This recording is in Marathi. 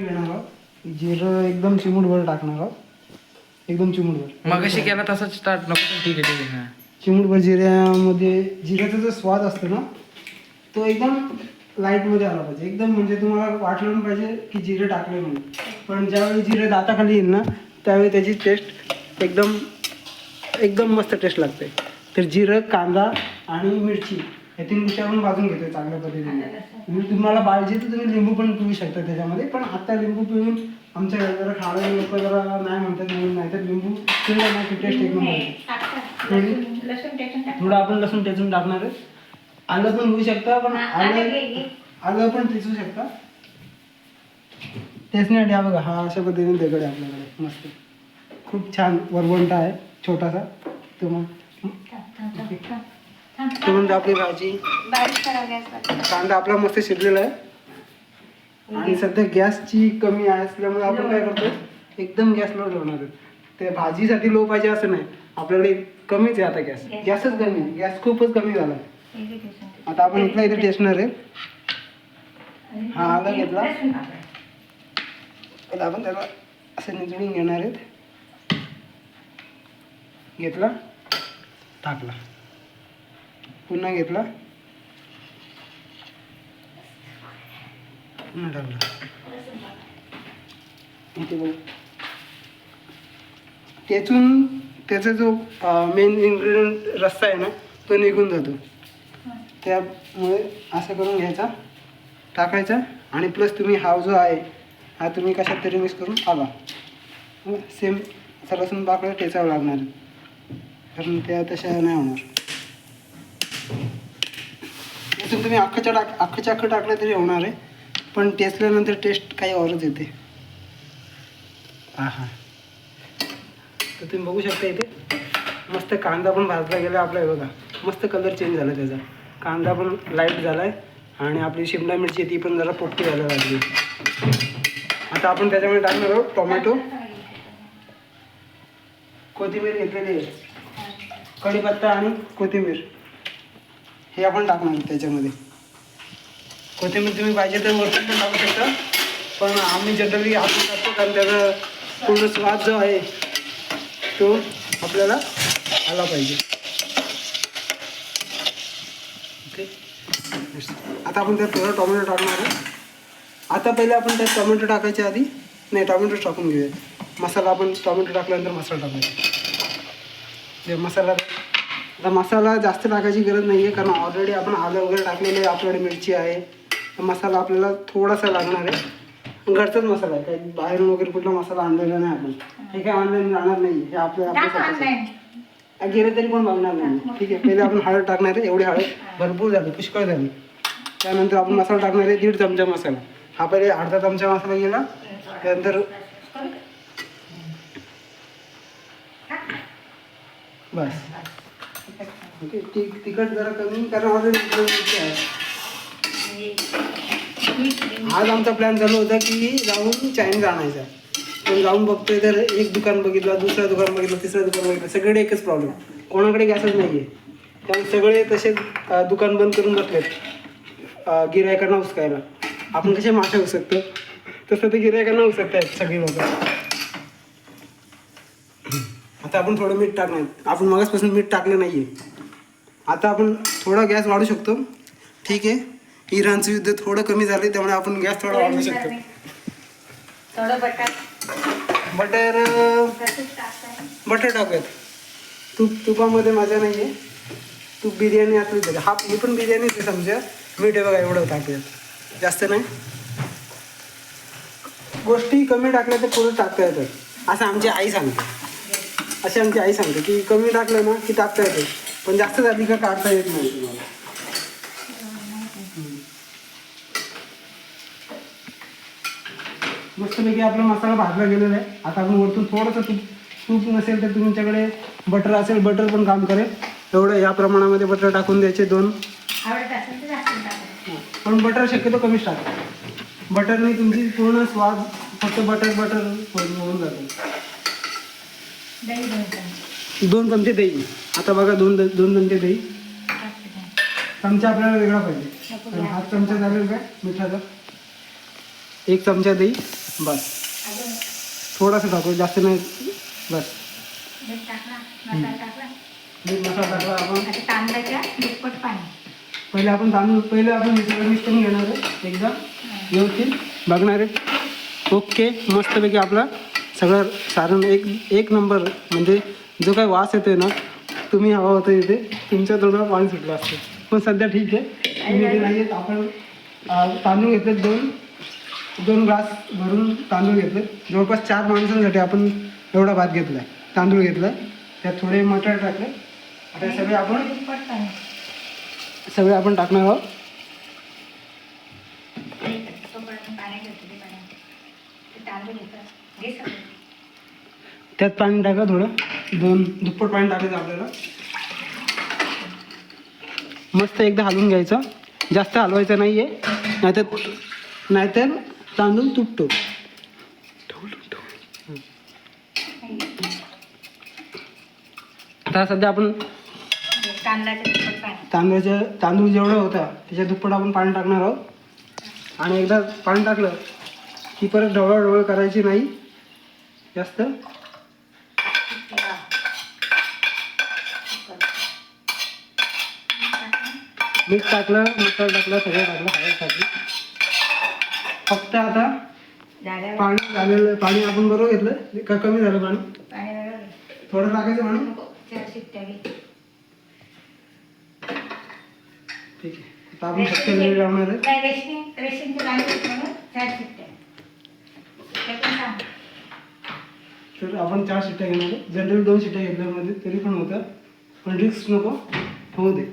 घेणार आहोत. जिरं एकदम चिमूटभर टाकणार आहोत. एकदम चिमूटभर. मगाशी केला तसंच स्टार्ट नको पण ठीक आहे हां. चिमूटभर जिऱ्यामध्ये जिऱ्याचा जो स्वाद असतो ना तो एकदम लाईटमध्ये आला पाहिजे. एकदम म्हणजे तुम्हाला वाटलं नाही पाहिजे की जिरे टाकले म्हणून. पण ज्यावेळी जिरे दाताखाली येईल ना त्यावेळी त्याची टेस्ट एकदम एकदम मस्त टेस्ट लागते. तर जिरं, कांदा आणि मिरची हे तीन गोष्टी आपण भाजून घेतो चांगल्या पद्धतीने. तुम्हाला पाहिजे तर तुम्ही लिंबू पण पिळू शकता त्याच्यामध्ये. पण आता लिंबू पिळून आमच्या जरा खाणारे लोक जरा नाही म्हणतात म्हणून. नाही तर लिंबू पिळलं ना की टेस्ट एकदम थोडं आपण लसूण ठेचून टाकणार आहे. आलं पण घेऊ शकता पण आलं पण ठेचू शकता. ठेचण्यासाठी हा बघा हा अशा पद्धतीने दगड आहे आपल्याकडे मस्त खूप छान वरवंटा आहे छोटासा. तो मग म्हणतो आपली भाजी कांदा आपला मस्त शिजलेला आहे. आणि सध्या गॅसची कमी आहे असल्यामुळे आपण काय करतो एकदम गॅस लो ठेवणार आहे. ते भाजीसाठी लो पाहिजे असं नाही. आपल्याकडे कमीच आहे आता गॅसच कमी आहे. गॅस खूपच कमी झाला. आता आपण इथे टेस्टणार आहे. हा आला घेतला आता आपण त्याला असं निचडून घेणार आहेत. घेतला टाकला पुन्हा घेतला पुन्हा टाकला. इथे बघ त्यातून त्याचा जो मेन इन्ग्रेडियंट रस्सा आहे ना तो निघून जातो. त्यामुळे असं करून घ्यायचा टाकायचा. आणि प्लस तुम्ही हा जो आहे हा तुम्ही कशात तरी मिक्स करून आला सेम लसूण पाकळ्या ठेचावं लागणार कारण त्या तशा नाही होणार. यातून तुम्ही अख्खं टाकलं तरी होणार आहे. पण टेचल्यानंतर टेस्ट काही औरच येते. हा तर तुम्ही बघू शकता इथे मस्त कांदा पण भाजला गेला आपला. बघा मस्त कलर चेंज झाला त्याचा. कांदा पण लाईट झाला आहे आणि आपली शिमला मिरची ती पण जरा पोपटी व्हायला लागली. आता आपण त्याच्यामध्ये टाकणार आहोत टोमॅटो, कोथिंबीर घेतलेली आहे. कढीपत्ता आणि कोथिंबीर हे आपण टाकणार आहोत त्याच्यामध्ये. कोथिंबीर तुम्ही पाहिजे तर वरती पण टाकू शकता पण आम्ही जनरली आपण टाकतो कारण त्याचा पूर्ण स्वाद जो आहे तो आपल्याला आला पाहिजे. ओके आता आपण त्यात थोडा टोमॅटो टाकणार आहे. आता पहिले आपण त्यात टोमॅटो टाकायच्या आधी नाही टोमॅटो टाकून घेऊया. मसाला आपण टोमॅटो टाकल्यानंतर मसाला टाकायचा. मसाला आता मसाला जास्त टाकायची गरज नाही आहे कारण ऑलरेडी आपण आलं वगैरे टाकलेलं आहे. आपल्याकडे मिरची आहे. मसाला आपल्याला थोडासा लागणार आहे. घरचाच मसाला आहे काही बाहेरून वगैरे कुठला मसाला आणलेला नाही आपण. हे काय ऑनलाईन राहणार नाही. हे आपल्या गेले तरी पण बघणार नाही. ठीक आहे पहिले आपण हळद टाकणार आहे. एवढी हळद भरपूर झाली पुष्कळ झाली. त्यानंतर आपण मसाला टाकणार आहे 1.5 चमचा मसाला. हा पहिले अर्धा चमचा मसाला गेला. त्यानंतर बस ओके तिखट जरा कमी कारण ऑलरेडी आहे. आज आमचा प्लॅन चालू होता की जाऊन चायनीज आणायचा. पण जाऊन बघतोय तर एक दुकान बघितलं, दुसरं दुकान बघितलं, तिसरं दुकान बघितलं. सगळीकडे एकच प्रॉब्लेम कोणाकडे गॅसच नाही आहे. त्यामुळे सगळे तसे दुकान बंद करून बसलेत गिरायकांना उचकायला. आपण कसे मासे उसकतो तसं ते गिरायकांना उसकत आहेत सगळी लोक. आता आपण थोडं मीठ टाकणार. आपण मगाचपासून मीठ टाकलं नाही आहे. आता आपण थोडा गॅस वाढू शकतो. ठीक आहे इराणचं युद्ध थोडं कमी झालं त्यामुळे आपण गॅस थोडा वाढवू शकतो. बटर टाकूयात. तुपामध्ये मजा नाही आहे. तूप बिर्याणी असली तरी हा ही पण बिर्याणीच आहे समजा. मीठ आहे बघा एवढं टाकूयात जास्त नाही. गोष्टी कमी टाकल्या तर थोडं टाकता येतात असं आमची आई सांगते. अशी आमची आई सांगते की कमी टाकलं ना की टाकता येते पण जास्त झाली का काढता येत नाही तुम्हाला. मस्तपैकी आपला मसाला भाजला गेलेला आहे. आता आपण वरतून थोडंसं तूप नसेल तर तुमच्याकडे बटर असेल बटर पण काम करेल. एवढं या प्रमाणामध्ये बटर टाकून द्यायचे 2. पण बटर शक्यतो कमीच टाका. बटरने तुमची पूर्ण स्वाद फक्त बटर होऊन जातो. 2 चमचे दही. आता बघा 2 चमचे दही. चमचा आपल्याला वेगळा पाहिजे. हात चमचा झालेला काय मिठाचा 1 चमचा दही बस. अजून थोडासा टाकू, जास्त नाही, बस. मीठ टाकला, मसाला टाकला. मीठ मसाला टाकला आपण. आता तांदळाच्या दुप्पट पाणी. पहिले आपण हे सगळं मिक्स करून घेणार आहे एकदम व्यवस्थित, बघणार आहे. ओके, मस्तपैकी आपला सगळं सारण एक नंबर. म्हणजे जो काही वास येतोय ना, तुम्ही हवा होतं इथे तुमच्या तोंडावर पाणी सुटलं असतं. पण सध्या ठीक आहे, तुम्ही इथे नाही आहेत. आपण तांदूळ घेतले, दोन ग्लास भरून तांदूळ घेतले. जवळपास 4 माणसांसाठी आपण एवढा भात घेतला आहे. तांदूळ घेतला, त्यात थोडे मटर टाकले. आता दुप्पट पाणी. सगळे आपण टाकणार आहोत. तोपर्यंत पाणी घेतो, ते पाणी. ते तांदूळ घेतात. घे सगळं. त्यात पाणी टाका थोडं, दुप्पट पाणी टाकायचं आपल्याला. मस्त एकदा हलवून घ्यायचं, जास्त हलवायचं नाही आहे, नाहीतर तांदूळ तुटतो. आता सध्या आपण तांदळाच्या दुप्पट पाणी. तांदूळ जेवढा होता त्याच्या दुप्पट आपण पाणी टाकणार आहोत. आणि एकदा पाणी टाकलं की परत ढवळाढवळ करायची नाही जास्त. मीठ टाकलं, मसाला टाकलं, सगळं टाकलं, हळद टाकली. फक्त आता झाल्यावर पाणी झालेलं, पाणी आपण बरोबर घेतलं का कमी झालं पाणी? पाणी बरोबर. थोडं टाकायचं पाणी. नको, 4 शिट्ट्या घे. ठीक आहे. आता आपण फक्त वेळ लावणार आहे. नाही, रेशनचं पाणी घेतलं म्हणून 4 शिट्ट्या. ते पण सांग. तर आपण 4 शिट्ट्या घेणार आहे. जनरली 2 शिट्ट्या घेतल्यामध्ये तरी पण होतं, पण रिस्क नको होऊ दे.